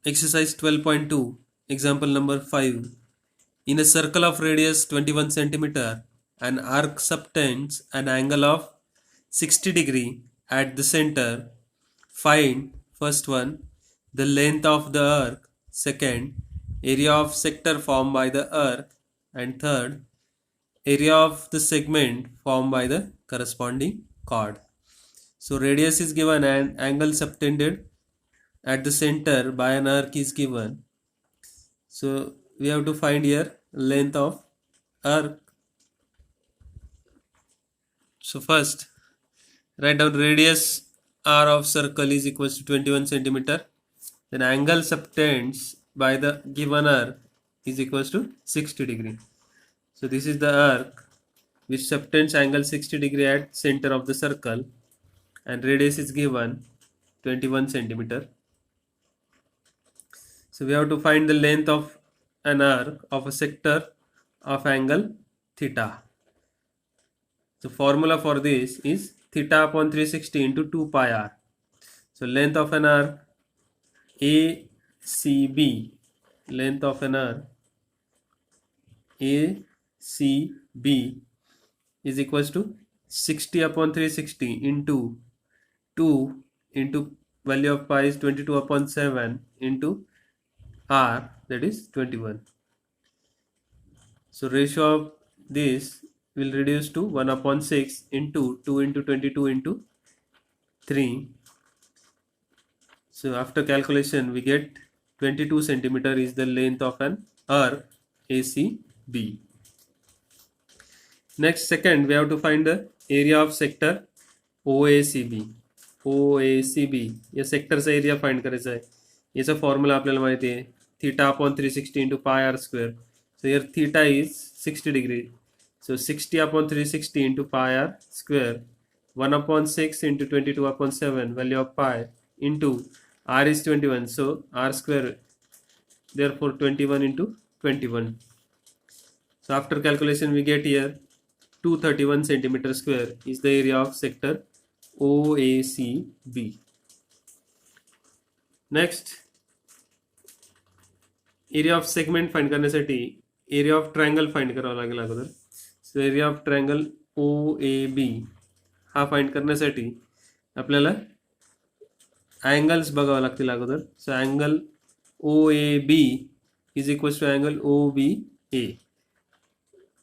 Exercise 12.2, example number 5. In a circle of radius 21 centimeter, an arc subtends an angle of 60 degree at the center. Find, first one, the length of the arc, second, area of sector formed by the arc, and third, area of the segment formed by the corresponding chord. So radius is given and angle subtended at the center by an arc is given. So we have to find here length of arc. So first write down radius r of circle is equals to 21 centimeter. Then angle subtends by the given arc is equals to 60 degree. So this is the arc which subtends angle 60 degree at center of the circle, and radius is given 21 centimeter. So we have to find the length of an arc of a sector of angle theta. The formula for this is theta upon 360 into 2 pi r. So length of an arc ACB, length of an arc ACB is equals to 60 upon 360 into 2 into value of pi is 22 upon 7 into r, that is 21. So ratio of this will reduce to 1 upon 6 into 2 into 22 into 3. So after calculation we get 22 centimeter is the length of an arc ACB. Next, second, we have to find the area of sector OACB. OACB या सेक्टरचा area find करायचा आहे. याचा formula आपल्याला माहिती आहे, theta upon 360 into pi r square. So here theta is 60 degree. So 60 upon 360 into pi r square, 1 upon 6 into 22 upon 7 value of pi into r is 21. So r square, therefore 21 into 21. So after calculation we get here 231 centimeter square is the area of sector OACB. Next, area of segment find करण्यासाठी area of triangle find करावा लागेल अगोदर. So area of triangle OAB हा find करण्यासाठी आपल्याला angles बघावं लागतील अगोदर. So angle OAB is equals to angle OBA.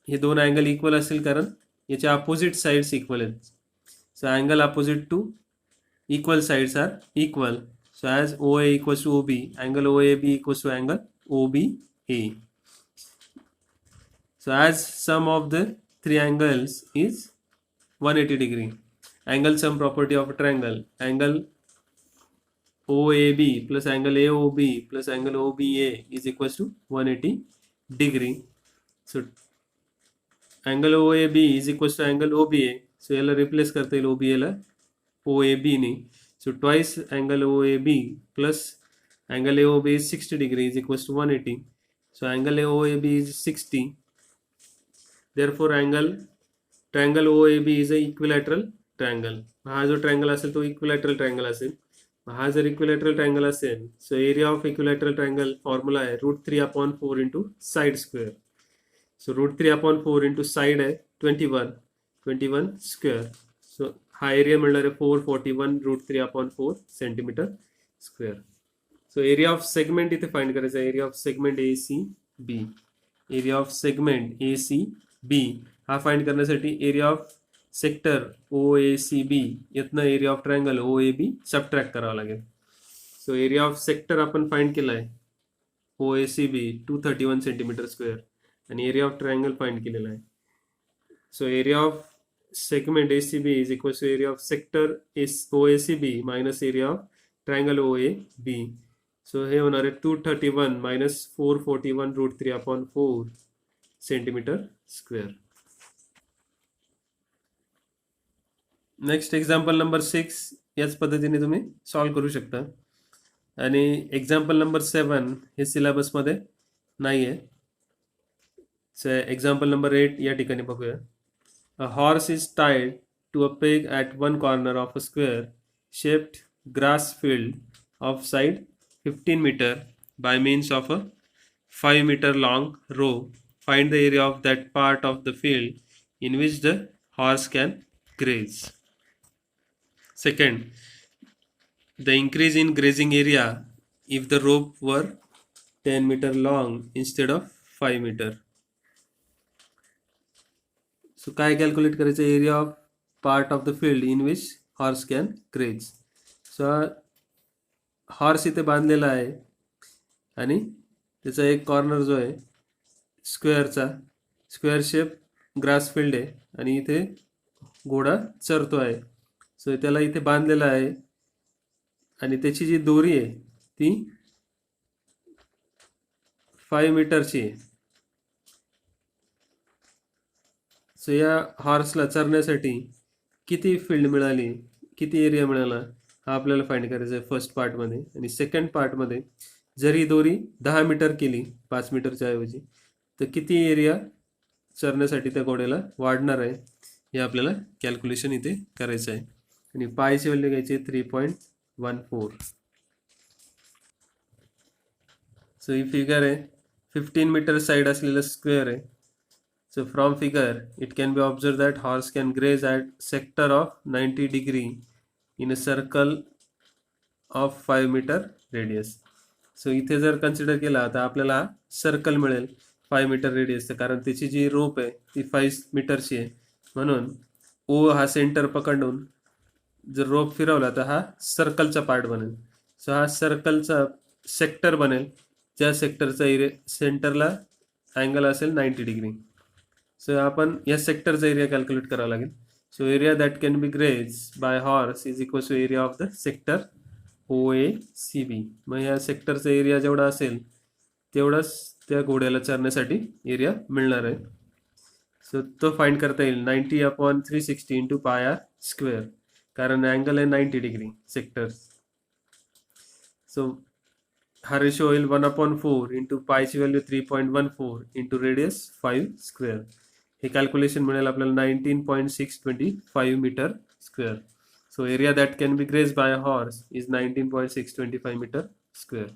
हे दोन अँगल इक्वल असेल कारण याचे अपोजिट साइड्स इक्वल आहेत. So angle opposite to equal sides are equal. So as OA equals to OB, angle OAB equals to angle OBA. So as sum of the three angles is 180 degree. Angle sum property of a triangle. Angle OAB plus angle AOB plus angle OBA is equals to 180 degree. So angle OAB is equals to angle OBA. So याला replace करता येईल OBA ला OAB ने. So twice angle OAB plus angle AOB is 60 degree is equals to 180. So angle AOB is 60. Therefore triangle OAB is a equilateral triangle. हा जो triangle असेल तो equilateral triangle असेल. हा जर इक्विलॅटरल ट्रायंगल असेल, so area of equilateral triangle formula आहे √3/4 into side square. So √3/4 into side आहे 21 स्क्वेअर. सो हा एरिया मिळणार आहे 441 √3/4 centimetre square. So area of segment इथे फाइंड करायचा आहे. Area of segment ACB. Area of segment ACB हा फाइंड करण्यासाठी एरिया ऑफ सेक्टर OACB यातनं area of triangle OAB subtract करावा लागेल. सो एरिया ऑफ सेक्टर आपण फाइंड केला आहे OACB 231 सेंटीमीटर स्क्वेअर आणि एरिया ऑफ ट्रायंगल फाइंड केलेला आहे. So area of segment ACB is equal to area of sector OACB minus area of triangle OAB. So हे होणार आहे 231 minus 441 √3/4 centimetre square. Next example number 6 याच पद्धतीने तुम्ही solve करू शकता. आणि एक्झाम्पल नंबर 7 हे सिलेबसमध्ये नाही आहे. सो एक्झाम्पल नंबर 8 या ठिकाणी बघूया. A horse is tied to a peg at one corner of a square shaped grass field of side 15 meter by means of a 5 meter long row. Find the area of that part of the field in which the horse can graze. Second, the increase in grazing area if the rope were 10 meter long instead of 5 meter. So काय calculate करायचं, area of part of the field in which horse can graze. So horse इथे बांधलेला आहे आणि त्याचा एक corner जो आहे स्क्वेअर शेप ग्रास फील्ड आहे आणि इथे घोडा चरतो आहे. सो त्याला इथे बांधलेला आहे आणि त्याची जी दोरी आहे ती 5 मीटरची आहे. सो या हॉर्सला चरण्यासाठी किती फील्ड मिळाली, किती एरिया मिळाला हा आपल्याला फाइंड करायचा आहे फर्स्ट पार्टमध्ये. आणि सेकंड पार्टमध्ये जर ही दोरी 10 मीटर केली 5 मीटरच्या ऐवजी तर किती एरिया चरण्यासाठी त्या घोड्याला वाढणार आहे हे आपल्याला कॅल्क्युलेशन इथे करायचं आहे. आणि पायची व्हॅल्यू घ्यायची 3.14. सो ही फिगर आहे 15 मीटर साईड असलेलं स्क्वेअर आहे. So from figure it can be observed that horse can graze at sector of 90 degree in a circle of 5 meter radius. So इथे जर कन्सिडर केला तर आपल्याला सर्कल मिळेल 5 मीटर रेडियसचं, कारण त्याची जी रोप आहे ती 5 मीटरची आहे. म्हणून ओ हा सेंटर पकडून जर रोप फिरवला तर हा सर्कलचा पार्ट बनेल. सो हा सर्कलचा सेक्टर बनेल, ज्या सेक्टरचा एरिया सेंटरला अँगल असेल 90 डिग्री. सो आपण या सेक्टरचा एरिया कॅल्क्युलेट करावा लागेल. So area that can be graze by horse is equal to area of the sector OACB. मग या सेक्टरचा एरिया जेवढा असेल तेवढाच त्या घोड्याला चरण्यासाठी एरिया मिळणार आहे. सो तो फाइंड करता येईल 90/360 इंटू पाय आर स्क्वेअर, कारण अँगल आहे 90 डिग्री सेक्टर. सो हा रेशो होईल 1/4 इंटू पायची व्हॅल्यू 3.14 इंटू रेडियस 5 स्क्वेअर. हे कॅल्क्युलेशन मिळेल आपल्याला 19.625 metre square. So area that can be graze by horse is 19.625 metre square.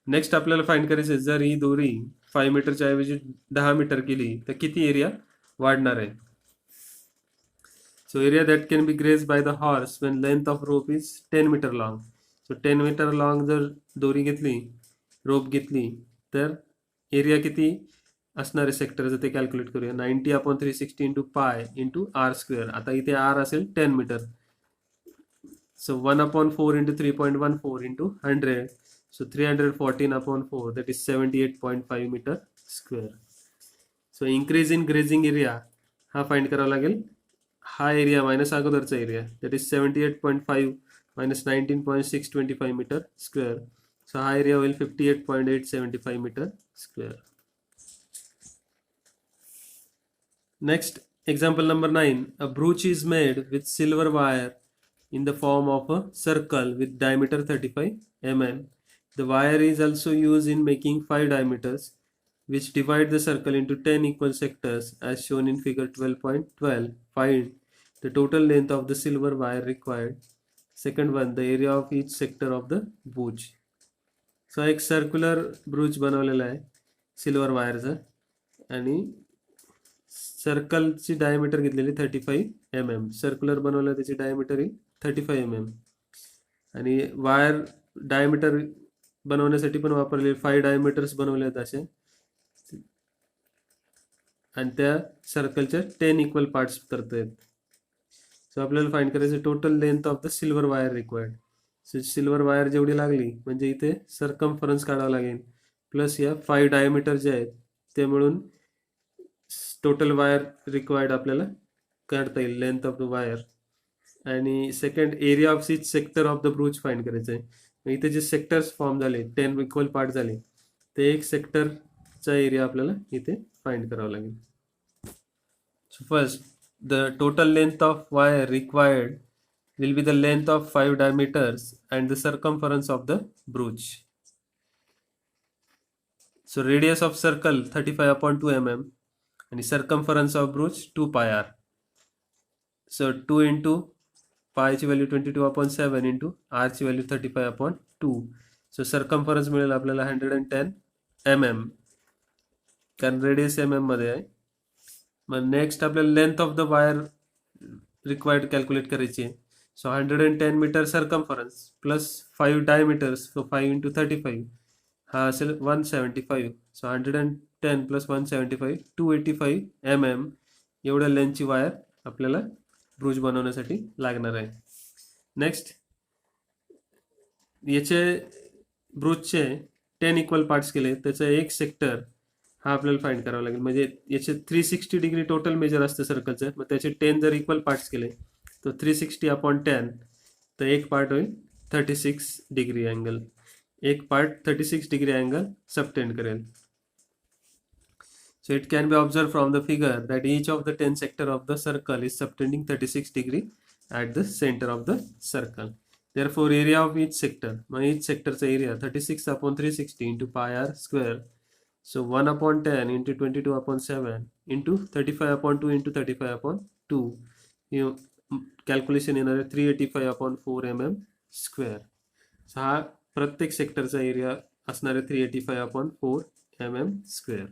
Next आपल्याला फाइंड करायचं जर ही दोरी 5 मीटरच्या ऐवजी 10 मीटर केली तर किती एरिया वाढणार आहे. So area that can be graze by the horse when length of rope is 10 metre long. So 10 metre long जर दोरी घेतली, रोप घेतली तर एरिया किती असणार आहे सेक्टरचं ते कॅल्क्युलेट करूया. 90/360 into pi into R square. आता इथे आर असेल 10 metre. So 1/4 into 3.14 into 100. So 314/4 that is 78.5 metre square. So increase in grazing area हा फाइंड करावा लागेल. हा एरिया मायनस अगोदरचा area that is 78.5 minus 19.625 metre square. So हा एरिया होईल 58.875 metre square. Next, example number 9. A brooch is made with silver wire in the form of a circle with diameter 35 mm. The wire is also used in making 5 diameters which divide the circle into 10 equal sectors as shown in figure 12.12. Find the total length of the silver wire required. Second one, the area of each sector of the brooch. So एक circular ब्रूच बनवलेला आहे silver वायरचा आणि सर्कलची diameter घेतलेली 35 mm. Circular बनवलं त्याची diameter ही 35 mm. आणि wire diameter बनवण्यासाठी पण वापरले 5 डायमीटर्स बनवले आहेत असे, आणि त्या सर्कलच्या 10 इक्वल पार्ट्स करत आहेत. सो आपल्याला फाइंड करायचं total length of the silver wire required. So silver wire जेवढी लागली म्हणजे इथे सर्कम्फरन्स काढावं लागेल प्लस या 5 डायमीटर जे आहेत ते मिळून टोटल वायर रिक्वायर्ड आपल्याला काढता येईल लेंथ ऑफ द वायर. आणि second area of each sector of the ब्रूच find करायचं आहे. इथे जे सेक्टर्स फॉर्म झाले 10 इक्वल पार्ट झाले ते एक सेक्टरचा एरिया आपल्याला इथे फाइंड करावा लागेल. So first the total length of wire required will be the length of 5 diameters and the circumference of the brooch. So radius of circle 35/2 mm and circumference of brooch 2 pi r. So 2 into pi ची value 22/7 into r ची value 35/2. So circumference मिळेल आपल्याला 110 mm, कारण radius मध्ये आहे. मग next आपल्याला length of the wire required calculate करायची आहे. So 110 metre circumference plus 5 diameters, so 5 × 35 हा असेल 175. सो 110 प्लस 175 285 mm एवढ्या लेंथची वायर आपल्याला ब्रूच बनवण्यासाठी लागणार आहे. नेक्स्ट याचे ब्रूचचे 10 इक्वल पार्ट्स केले, त्याचा एक सेक्टर हा आपल्याला फाइंड करावा लागेल. म्हणजे याचे 360 डिग्री टोटल मेजर असतं सर्कलचं. मग त्याचे 10 जर इक्वल पार्ट्स केले तर 360/10, तर एक पार्ट होईल 36 डिग्री अँगल. एक पार्ट 36 डिग्री अँगल सबटेंड करेल. So it can be observed from the figure that each of the 10 sector of the circle is subtending 36 degree at the center of the circle. Therefore area of each sector, each sector's area 36/360 into pi r square. So 1/10 into 22/7 into 35/2 into 35/2. Calculation येणार आहे 385/4 mm square. So हा प्रत्येक सेक्टरचा area असणार आहे 385/4 mm square.